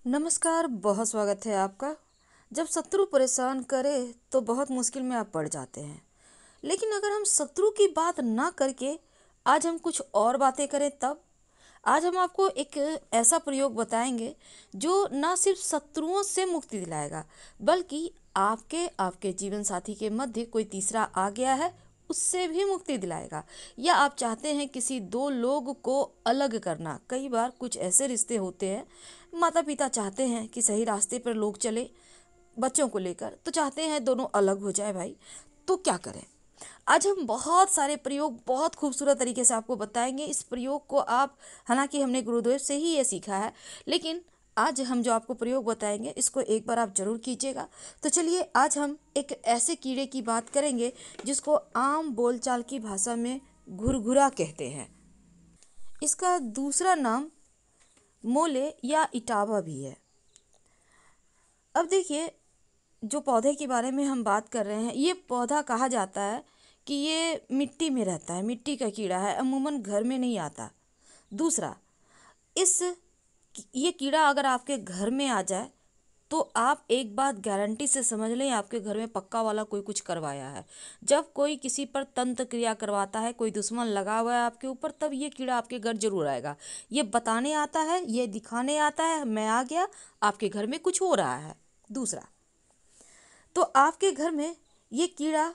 नमस्कार, बहुत स्वागत है आपका। जब शत्रु परेशान करे तो बहुत मुश्किल में आप पड़ जाते हैं। लेकिन अगर हम शत्रु की बात ना करके आज हम कुछ और बातें करें, तब आज हम आपको एक ऐसा प्रयोग बताएंगे जो ना सिर्फ शत्रुओं से मुक्ति दिलाएगा, बल्कि आपके आपके जीवन साथी के मध्य कोई तीसरा आ गया है उससे भी मुक्ति दिलाएगा। या आप चाहते हैं किसी दो लोग को अलग करना। कई बार कुछ ऐसे रिश्ते होते हैं, माता पिता चाहते हैं कि सही रास्ते पर लोग चले, बच्चों को लेकर तो चाहते हैं दोनों अलग हो जाए भाई। तो क्या करें? आज हम बहुत सारे प्रयोग बहुत खूबसूरत तरीके से आपको बताएंगे। इस प्रयोग को आप, हालांकि हमने गुरुदेव से ही ये सीखा है, लेकिन आज हम जो आपको प्रयोग बताएंगे इसको एक बार आप जरूर कीजिएगा। तो चलिए, आज हम एक ऐसे कीड़े की बात करेंगे जिसको आम बोलचाल की भाषा में घुरघुरा कहते हैं। इसका दूसरा नाम मोले या इटावा भी है। अब देखिए, जो पौधे के बारे में हम बात कर रहे हैं, ये पौधा कहा जाता है कि ये मिट्टी में रहता है, मिट्टी का कीड़ा है, अमूमन घर में नहीं आता। दूसरा, इस ये कीड़ा अगर आपके घर में आ जाए तो आप एक बात गारंटी से समझ लें, आपके घर में पक्का वाला कोई कुछ करवाया है। जब कोई किसी पर तंत्र क्रिया करवाता है, कोई दुश्मन लगा हुआ है आपके ऊपर, तब ये कीड़ा आपके घर जरूर आएगा। ये बताने आता है, ये दिखाने आता है मैं आ गया, आपके घर में कुछ हो रहा है। दूसरा, तो आपके घर में ये कीड़ा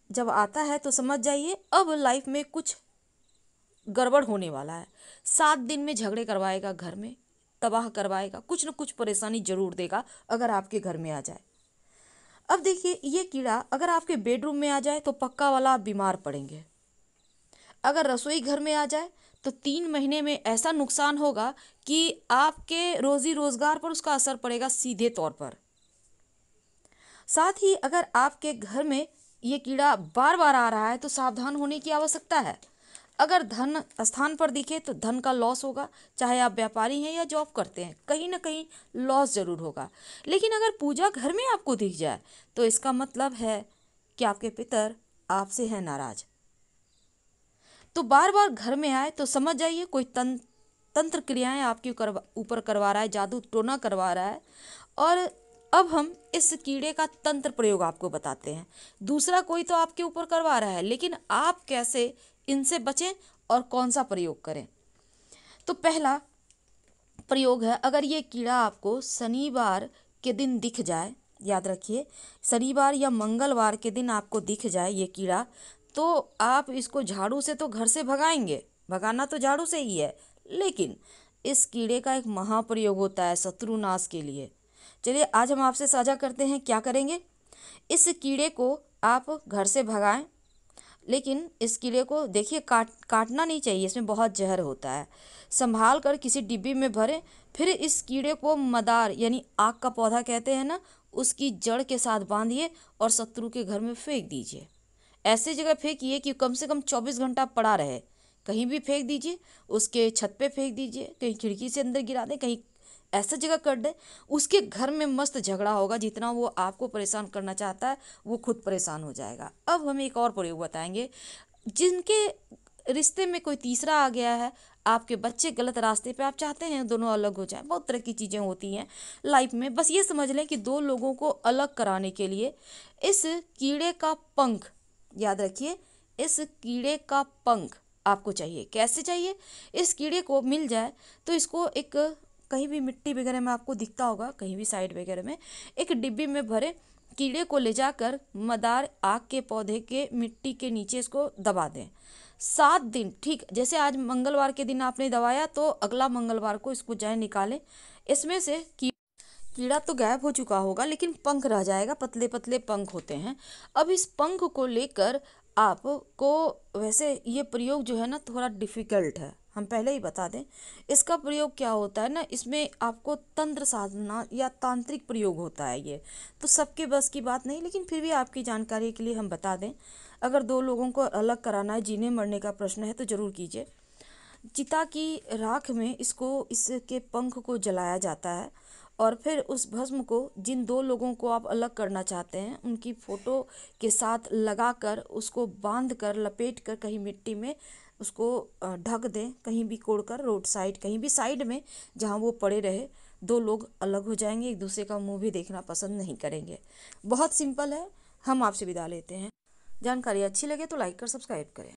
जब आता है तो समझ जाइए अब लाइफ में कुछ गड़बड़ होने वाला है। 7 दिन में झगड़े करवाएगा, घर में तबाह करवाएगा, कुछ न कुछ परेशानी जरूर देगा अगर आपके घर में आ जाए। अब देखिए, ये कीड़ा अगर आपके बेडरूम में आ जाए तो पक्का वाला आप बीमार पड़ेंगे। अगर रसोई घर में आ जाए तो 3 महीने में ऐसा नुकसान होगा कि आपके रोजी रोजगार पर उसका असर पड़ेगा सीधे तौर पर। साथ ही अगर आपके घर में ये कीड़ा बार बार आ रहा है तो सावधान होने की आवश्यकता है। अगर धन स्थान पर दिखे तो धन का लॉस होगा, चाहे आप व्यापारी हैं या जॉब करते हैं, कहीं ना कहीं लॉस जरूर होगा। लेकिन अगर पूजा घर में आपको दिख जाए तो इसका मतलब है कि आपके पितर आपसे हैं नाराज। तो बार बार घर में आए तो समझ जाइए कोई तंत्र क्रियाएं आपके ऊपर करवा रहा है, जादू टोना करवा रहा है। और अब हम इस कीड़े का तंत्र प्रयोग आपको बताते हैं। दूसरा कोई तो आपके ऊपर करवा रहा है, लेकिन आप कैसे इनसे बचें और कौन सा प्रयोग करें। तो पहला प्रयोग है, अगर ये कीड़ा आपको शनिवार के दिन दिख जाए, याद रखिए शनिवार या मंगलवार के दिन आपको दिख जाए ये कीड़ा, तो आप इसको झाड़ू से तो घर से भगाएंगे, भगाना तो झाड़ू से ही है, लेकिन इस कीड़े का एक महाप्रयोग होता है शत्रुनाश के लिए। चलिए, आज हम आपसे साझा करते हैं क्या करेंगे। इस कीड़े को आप घर से भगाएं, लेकिन इस कीड़े को देखिए काटना नहीं चाहिए, इसमें बहुत जहर होता है। संभाल कर किसी डिब्बी में भरें, फिर इस कीड़े को मदार यानी आग का पौधा कहते हैं ना, उसकी जड़ के साथ बांधिए और शत्रु के घर में फेंक दीजिए। ऐसी जगह फेंकिए कि कम से कम 24 घंटा पड़ा रहे। कहीं भी फेंक दीजिए, उसके छत पे फेंक दीजिए, कहीं खिड़की से अंदर गिरा दें, कहीं ऐसा जगह कर दे, उसके घर में मस्त झगड़ा होगा। जितना वो आपको परेशान करना चाहता है वो खुद परेशान हो जाएगा। अब हम एक और प्रयोग बताएंगे। जिनके रिश्ते में कोई तीसरा आ गया है, आपके बच्चे गलत रास्ते पे, आप चाहते हैं दोनों अलग हो जाए, बहुत तरह की चीज़ें होती हैं लाइफ में। बस ये समझ लें कि दो लोगों को अलग कराने के लिए इस कीड़े का पंख, याद रखिए इस कीड़े का पंख आपको चाहिए। कैसे चाहिए? इस कीड़े को मिल जाए तो इसको एक कहीं भी मिट्टी वगैरह में आपको दिखता होगा, कहीं भी साइड वगैरह में, एक डिब्बी में भरे कीड़े को ले जाकर मदार आग के पौधे के मिट्टी के नीचे इसको दबा दें। 7 दिन, ठीक जैसे आज मंगलवार के दिन आपने दबाया तो अगला मंगलवार को इसको जाए निकालें। इसमें से कीड़ा तो गायब हो चुका होगा, लेकिन पंख रह जाएगा, पतले पतले पंख होते हैं। अब इस पंख को लेकर आपको, वैसे ये प्रयोग जो है ना थोड़ा डिफिकल्ट है, हम पहले ही बता दें। इसका प्रयोग क्या होता है ना, इसमें आपको तंत्र साधना या तांत्रिक प्रयोग होता है। ये तो सबके बस की बात नहीं, लेकिन फिर भी आपकी जानकारी के लिए हम बता दें। अगर दो लोगों को अलग कराना है, जीने मरने का प्रश्न है, तो ज़रूर कीजिए। चिता की राख में इसके पंख को जलाया जाता है और फिर उस भस्म को जिन दो लोगों को आप अलग करना चाहते हैं उनकी फ़ोटो के साथ लगाकर उसको बांध कर लपेट कर कहीं मिट्टी में उसको ढक दें, कहीं भी कोड़कर रोड साइड, कहीं भी साइड में जहाँ वो पड़े रहे। दो लोग अलग हो जाएंगे, एक दूसरे का मुंह भी देखना पसंद नहीं करेंगे। बहुत सिंपल है। हम आपसे विदा लेते हैं। जानकारी अच्छी लगे तो लाइक कर सब्सक्राइब करें।